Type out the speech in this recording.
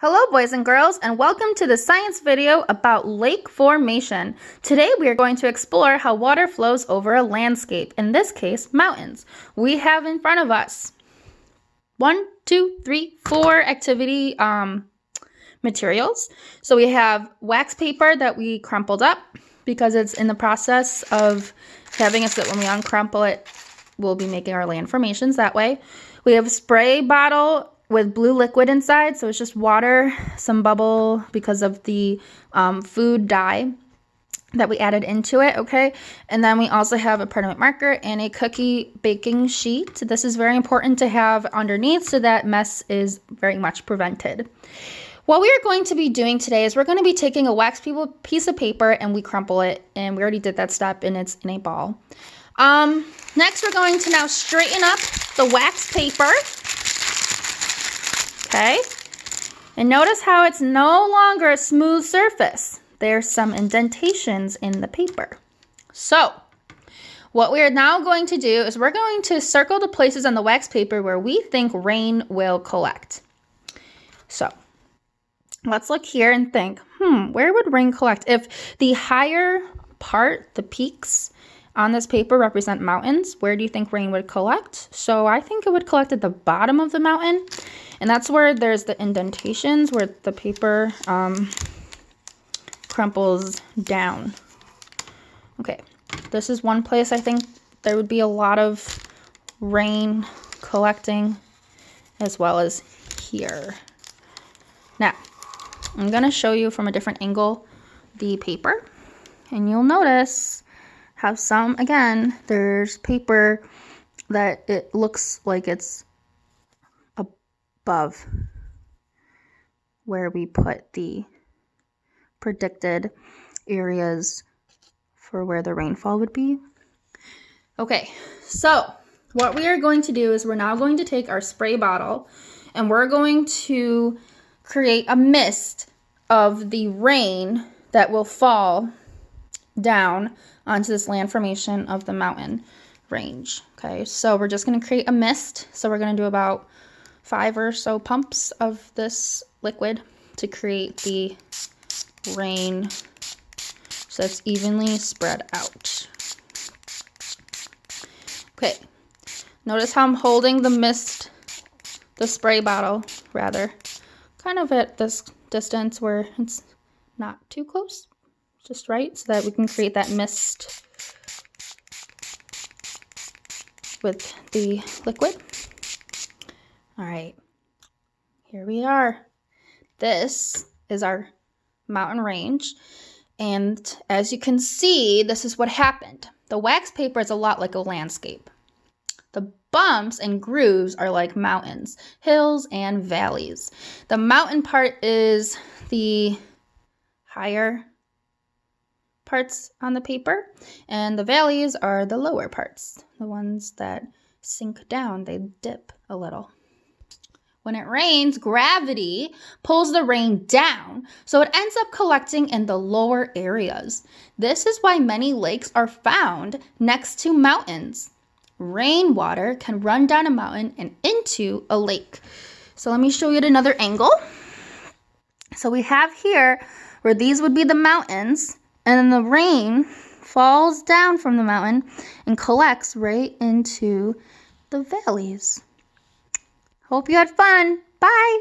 Hello boys and girls, and welcome to the science video about lake formation. Today we are going to explore how water flows over a landscape, in this case mountains. We have in front of us 4 activity materials. So we have wax paper that we crumpled up because it's in the process of having it so that when we uncrumple it, we'll be making our land formations that way. We have a spray bottle with blue liquid inside, so it's just water, some bubble because of the food dye that we added into it, okay? And then we also have a permanent marker and a cookie baking sheet. This is very important to have underneath so that mess is very much prevented. What we are going to be doing today is we're going to be taking a wax piece of paper and we crumple it, and we already did that step and it's in a ball. Next we're going to now straighten up the wax paper. Okay, and notice how it's no longer a smooth surface. There's some indentations in the paper. So, what we are now going to do is we're going to circle the places on the wax paper where we think rain will collect. So, let's look here and think, where would rain collect? If the higher part, the peaks on this paper represent mountains, where do you think rain would collect? So, I think it would collect at the bottom of the mountain. And that's where there's the indentations where the paper crumples down. Okay, this is one place I think there would be a lot of rain collecting, as well as here. Now, I'm going to show you from a different angle the paper, and you'll notice how again, there's paper that it looks like it's above where we put the predicted areas for where the rainfall would be. Okay, so what we are going to do is we're now going to take our spray bottle and we're going to create a mist of the rain that will fall down onto this land formation of the mountain range. Okay, so we're just going to create a mist. So we're going to do about 5 or so pumps of this liquid to create the rain so it's evenly spread out. Okay, notice how I'm holding the spray bottle rather, kind of at this distance where it's not too close, just right, so that we can create that mist with the liquid. All right, here we are. This is our mountain range, and as you can see, this is what happened. The wax paper is a lot like a landscape. The bumps and grooves are like mountains, hills, and valleys. The mountain part is the higher parts on the paper, and the valleys are the lower parts, the ones that sink down, they dip a little. When it rains, gravity pulls the rain down, so it ends up collecting in the lower areas. This is why many lakes are found next to mountains. Rainwater can run down a mountain and into a lake. So let me show you at another angle. So we have here where these would be the mountains, and then the rain falls down from the mountain and collects right into the valleys. Hope you had fun. Bye.